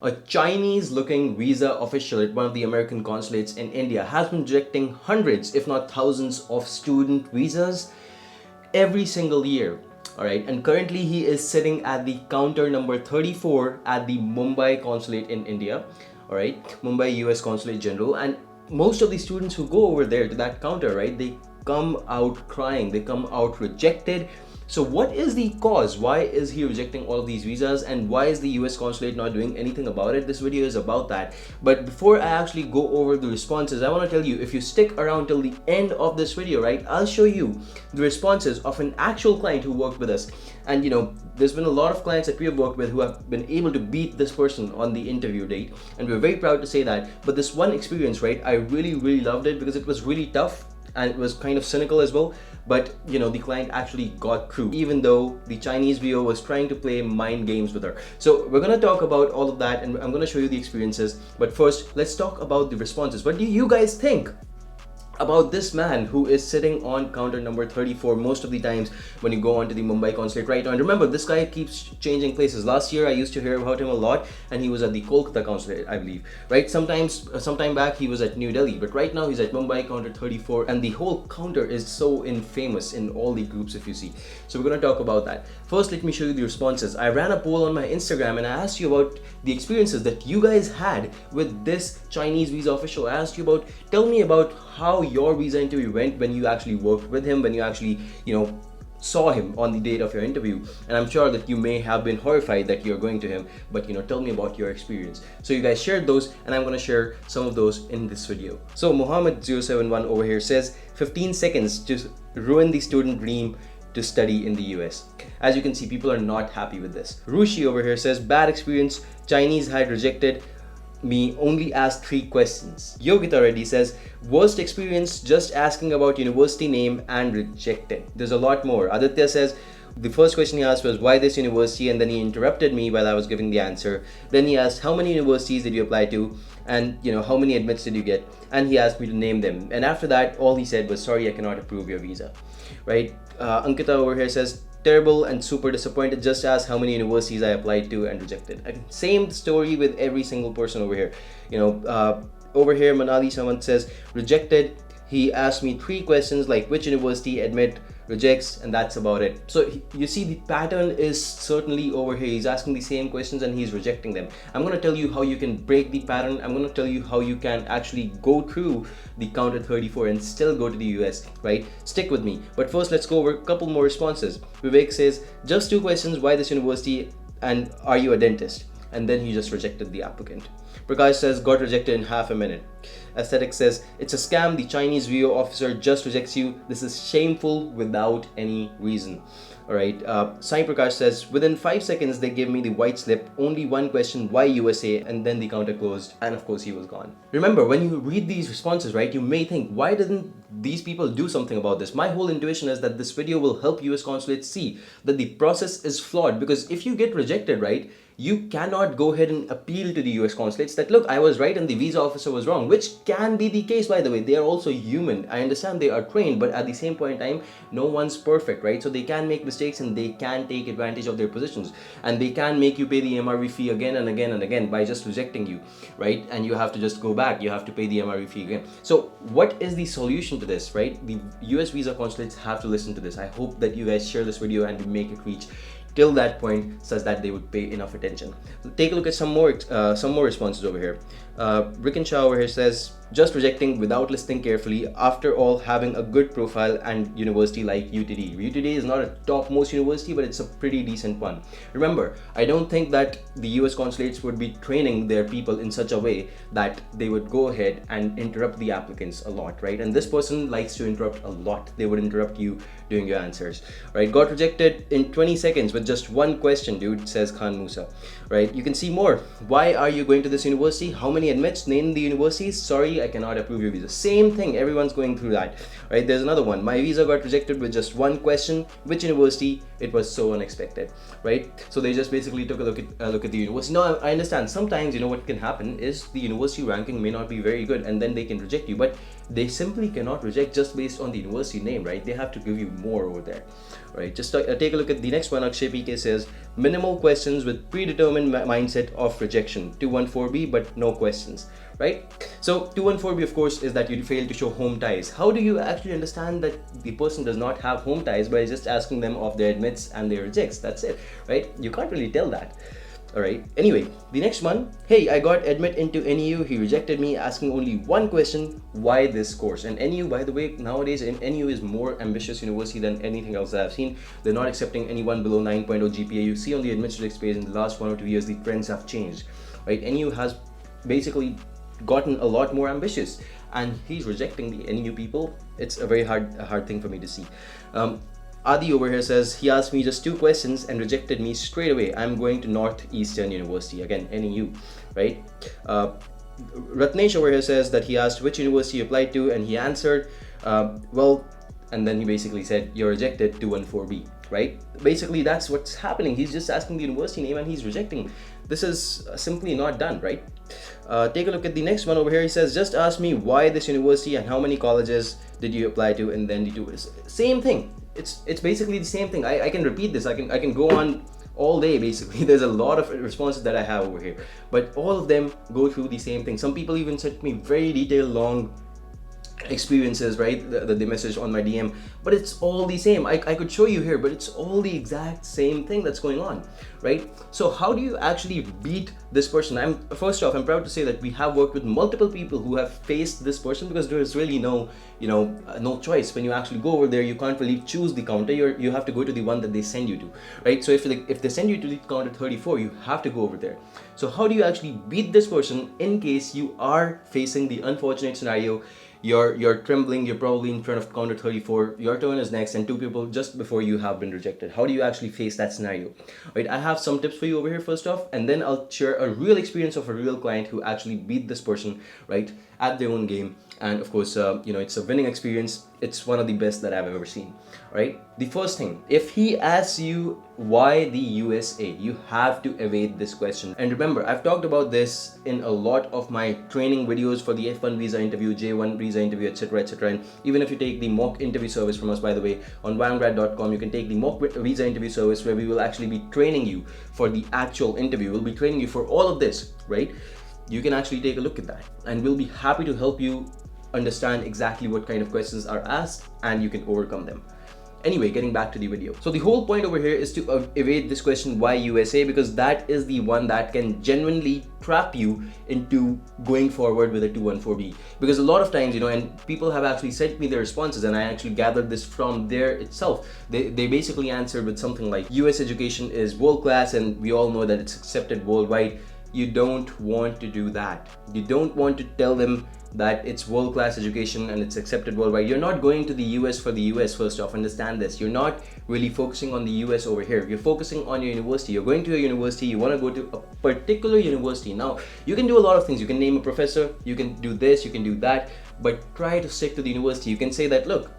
A Chinese-looking visa official at one of the American consulates in India has been rejecting hundreds, if not thousands, of student visas every single year. Alright, and currently he is sitting at the counter number 34 at the Mumbai consulate in India. Alright, Mumbai US Consulate General. And most of the students who go over there to that counter, right, they come out crying, they come out rejected. So what is the cause? Why is he rejecting all of these visas, and why is the US consulate not doing anything about it? This video is about that. But before I actually go over the responses, I want to tell you, if you stick around till the end of this video, right, I'll show you the responses of an actual client who worked with us. And there's been a lot of clients that we have worked with who have been able to beat this person on the interview date, and we're very proud to say that. But this one experience, right, I really loved it because it was really tough and it was kind of cynical as well. But the client actually got through, even though the Chinese VO was trying to play mind games with her. So we're gonna talk about all of that, and I'm gonna show you the experiences. But first, let's talk about the responses. What do you guys think about this man who is sitting on counter number 34 most of the times when you go onto the Mumbai consulate right now? And remember, this guy keeps changing places. Last year I used to hear about him a lot, and he was at the Kolkata consulate, I believe, right? Sometime back he was at New Delhi, but right now he's at Mumbai counter 34, and the whole counter is so infamous in all the groups if you see. So we're going to talk about that. First, let me show you the responses. I ran a poll on my Instagram and I asked you about the experiences that you guys had with this Chinese visa official. I asked you about, tell me about how your visa interview went when you actually worked with him, when you actually saw him on the date of your interview. And I'm sure that you may have been horrified that you're going to him, but tell me about your experience. So you guys shared those, and I'm going to share some of those in this video. So Mohammed071 over here says 15 seconds to ruin the student dream to study in the US. As you can see, people are not happy with this. Rushi over here says, bad experience, Chinese had rejected me, only asked 3 questions. Yogita Reddy says, worst experience, just asking about university name and rejected. There's a lot more. Aditya says, the first question he asked was, why this university? And then he interrupted me while I was giving the answer. Then he asked, how many universities did you apply to? And how many admits did you get? And he asked me to name them. And after that, all he said was, sorry, I cannot approve your visa. Right? Ankita over here says, terrible and super disappointed, just asked how many universities I applied to and rejected. Same story with every single person over here. Over here, Manali someone says, rejected. He asked me 3 questions like which university, admit, rejects, and that's about it. So you see, the pattern is certainly over here. He's asking the same questions and he's rejecting them. I'm going to tell you how you can break the pattern. I'm going to tell you how you can actually go through the counter 34 and still go to the US, right? Stick with me. But first, let's go over a couple more responses. Vivek says, just 2 questions, why this university, and are you a dentist? And then he just rejected the applicant. Prakash says, got rejected in half a minute. Aesthetic says, it's a scam, the Chinese VO officer just rejects you. This is shameful without any reason. Alright, Sai Prakash says, within 5 seconds they gave me the white slip, only 1 question, why USA? And then the counter closed, and of course he was gone. Remember, when you read these responses, right, you may think, why didn't these people do something about this? My whole intuition is that this video will help US consulates see that the process is flawed, because if you get rejected, right, you cannot go ahead and appeal to the US consulates that, look, I was right and the visa officer was wrong, which can be the case, by the way. They are also human. I understand they are trained, but at the same point in time, no one's perfect, right? So they can make mistakes and they can take advantage of their positions, and they can make you pay the MRV fee again and again and again by just rejecting you, right? And you have to just go back, you have to pay the MRV fee again. So what is the solution to this, right? The US visa consulates have to listen to this. I hope that you guys share this video and make it reach till that point such that they would pay enough attention. Take a look at some more responses over here. Rick and Shah over here says, just rejecting without listening carefully, after all having a good profile and university like UTD. UTD is not a topmost university, but it's a pretty decent one. Remember, I don't think that the US consulates would be training their people in such a way that they would go ahead and interrupt the applicants a lot, right? And this person likes to interrupt a lot. They would interrupt you during your answers, right? Got rejected in 20 seconds with just 1 question, dude, says Khan Musa, right? You can see more. Why are you going to this university? How many admits? Name the universities. Sorry, I cannot approve your visa. Same thing, everyone's going through that, right? There's another one. My visa got rejected with just 1 question. Which university? it was so unexpected, right? So they just basically took a look at the university. Now I understand sometimes, you know, what can happen is the university ranking may not be very good and then they can reject you, but they simply cannot reject just based on the university name, right? They have to give you more over there, right? Just take a look at the next one. Akshay PK says minimal questions with predetermined mindset of rejection. 214B, but no questions, right? So 214B, of course, is that you fail to show home ties. How do you actually understand that the person does not have home ties? By just asking them of their admits and their rejects. That's it, right? You can't really tell that. All right. Anyway, the next one. Hey, I got admit into NEU. He rejected me, asking only one question: why this course? And NEU, by the way, nowadays NEU is more ambitious university than anything else that I've seen. They're not accepting anyone below 9.0 GPA. You see on the admissions page in the last 1 or 2 years, the trends have changed, right? NEU has basically gotten a lot more ambitious, and he's rejecting the NEU people. It's a very hard thing for me to see. Adi over here says he asked me just 2 questions and rejected me straight away. I'm going to Northeastern University, again NEU, right? Ratnesh over here says that he asked which university you applied to, and he answered well, and then he basically said you're rejected, 214B, right? Basically that's what's happening. He's just asking the university name and he's rejecting. This is simply not done, right? Take a look at the next one over here. He says just ask me why this university and how many colleges did you apply to, and then the two is same thing. It's basically the same thing. I can repeat this. I can go on all day basically. There's a lot of responses that I have over here, but all of them go through the same thing. Some people even sent me very detailed long experiences, right, that they message on my DM, but it's all the same. I could show you here, but it's all the exact same thing that's going on, right? So how do you actually beat this person? First off, I'm proud to say that we have worked with multiple people who have faced this person, because there is really no choice. When you actually go over there, you can't really choose the counter. You have to go to the one that they send you to, right? So if they send you to the counter 34, you have to go over there. So how do you actually beat this person in case you are facing the unfortunate scenario? You're trembling, you're probably in front of counter 34, your turn is next, and 2 people just before you have been rejected. How do you actually face that scenario? Right, I have some tips for you over here first off, and then I'll share a real experience of a real client who actually beat this person, right, at their own game. And of course, it's a winning experience. It's one of the best that I've ever seen, right? The first thing, if he asks you why the USA, you have to evade this question. And remember, I've talked about this in a lot of my training videos for the F1 visa interview, J1 visa interview, etc, etc. And even if you take the mock interview service from us, by the way, on YMGrad.com, you can take the mock visa interview service, where we will actually be training you for the actual interview. We'll be training you for all of this, right? You can actually take a look at that, and we'll be happy to help you understand exactly what kind of questions are asked, and you can overcome them. Anyway, getting back to the video. So the whole point over here is to evade this question, why USA, because that is the one that can genuinely trap you into going forward with a 214B. Because a lot of times, and people have actually sent me their responses, and I actually gathered this from there itself. They basically answered with something like, US education is world class, and we all know that it's accepted worldwide. You don't want to do that. You don't want to tell them that it's world-class education and it's accepted worldwide. You're not going to the US for the US, first off. Understand this. You're not really focusing on the US over here. You're focusing on your university. You're going to a university. You want to go to a particular university. Now, you can do a lot of things. You can name a professor. You can do this. You can do that. But try to stick to the university. You can say that, look,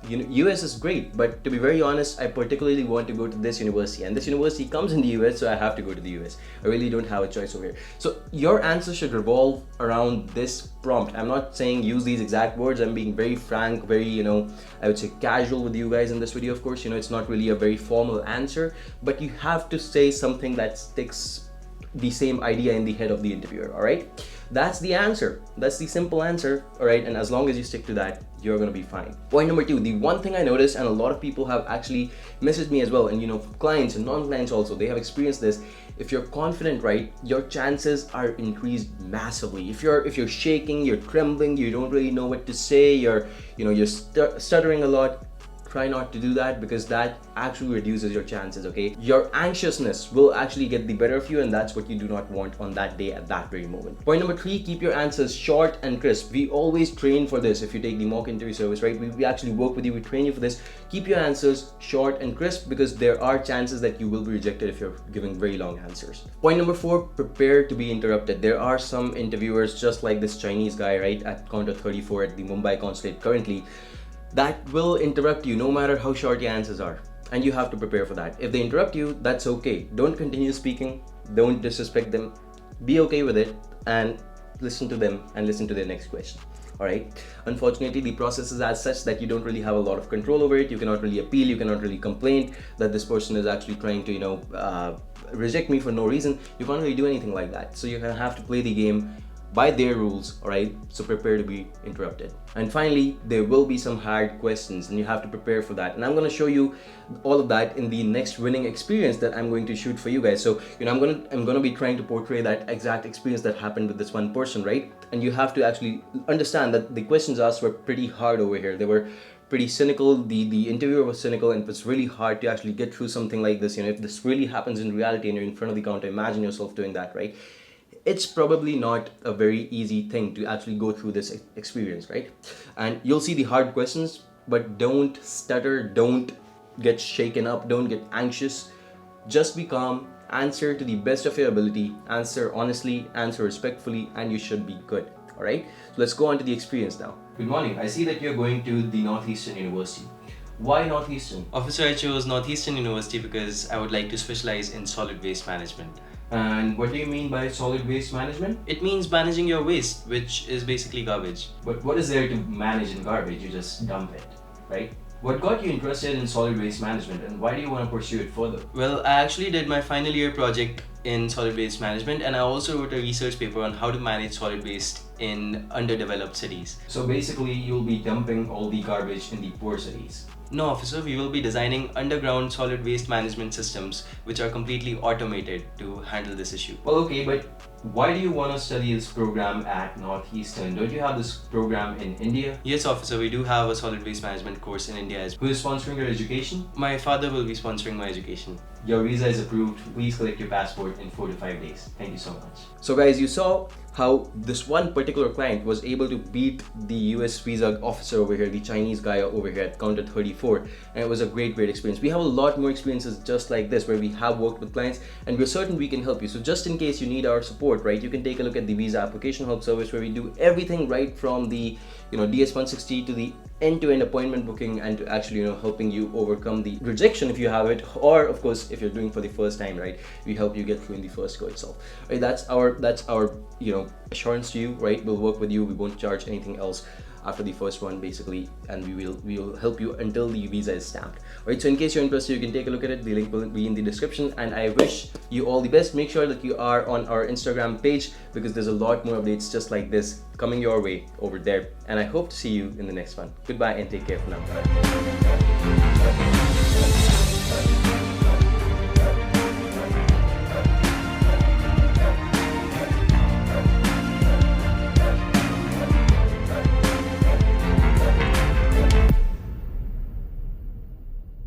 US is great, but to be very honest, I particularly want to go to this university, and this university comes in the US, so I have to go to the US. I really don't have a choice over here. So your answer should revolve around this prompt. I'm not saying use these exact words. I'm being very frank, very, I would say casual with you guys in this video. Of course, it's not really a very formal answer, but you have to say something that sticks the same idea in the head of the interviewer. All right, that's the answer. That's the simple answer. All right, and as long as you stick to that, you're gonna be fine. Point number 2, the one thing I noticed, and a lot of people have actually messaged me as well, and clients and non-clients also, they have experienced this. If you're confident, right, your chances are increased massively. If you're shaking, you're trembling, you don't really know what to say, you're stuttering a lot, try not to do that, because that actually reduces your chances, okay? Your anxiousness will actually get the better of you, and that's what you do not want on that day at that very moment. Point number 3, keep your answers short and crisp. We always train for this. If you take the mock interview service, right, we actually work with you, we train you for this. Keep your answers short and crisp, because there are chances that you will be rejected if you're giving very long answers. Point number 4, prepare to be interrupted. There are some interviewers, just like this Chinese guy, right, at counter 34 at the Mumbai Consulate currently, that will interrupt you no matter how short your answers are. and you have to prepare for that. If they interrupt you, that's okay. Don't continue speaking, don't disrespect them, be okay with it, and listen to them and listen to their next question. All right. Unfortunately, the process is as such that you don't really have a lot of control over it. You cannot really appeal, you cannot really complain that this person is actually trying to reject me for no reason. You can't really do anything like that. So you're gonna have to play the game by their rules. All right, so prepare to be interrupted. And finally, there will be some hard questions and you have to prepare for that, and I'm going to show you all of that in the next winning experience that I'm going to shoot for you guys. So I'm going to be trying to portray that exact experience that happened with this one person, right? And you have to actually understand that the questions asked were pretty hard over here. They were pretty cynical. The interviewer was cynical, and it was really hard to actually get through something like this. If this really happens in reality and you're in front of the counter, imagine yourself doing that, right? It's probably not a very easy thing to actually go through this experience, right? And you'll see the hard questions, but don't stutter, don't get shaken up, don't get anxious. Just be calm, answer to the best of your ability, answer honestly, answer respectfully, and you should be good. All right, so let's go on to the experience now. Good morning. I see that you're going to the Northeastern University. Why Northeastern? Officer, I chose Northeastern University because I would like to specialize in solid waste management. And what do you mean by solid waste management? It means managing your waste, which is basically garbage. But what is there to manage in garbage? You just dump it, right? What got you interested in solid waste management, and why do you want to pursue it further? Well, I actually did my final year project in solid waste management, and I also wrote a research paper on how to manage solid waste in underdeveloped cities. So basically, you'll be dumping all the garbage in the poor cities. No, officer, we will be designing underground solid waste management systems which are completely automated to handle this issue. Well, okay, but why do you want to study this program at Northeastern? Don't you have this program in India? Yes, officer, we do have a solid waste management course in India as well. Who is sponsoring your education? My father will be sponsoring my education. Your visa is approved. Please collect your passport in 4 to 5 days. Thank you so much. So guys, you saw how this one particular client was able to beat the US visa officer over here, the Chinese guy over here at counter 34, and it was a great experience. We have a lot more experiences just like this where we have worked with clients, and we're certain we can help you. So just in case you need our support, right, you can take a look at the visa application help service where we do everything right from the DS-160 to the end-to-end appointment booking, and to actually helping you overcome the rejection if you have it, or of course if you're doing for the first time, right, we help you get through in the first go itself, right? That's our assurance to you, right? We'll work with you, we won't charge anything else after the first one basically, and we will help you until the visa is stamped. Right, so in case you're interested, you can take a look at it. The link will be in the description, and I wish you all the best. Make sure that you are on our Instagram page because there's a lot more updates just like this coming your way over there, and I hope to see you in the next one. Goodbye and take care for now.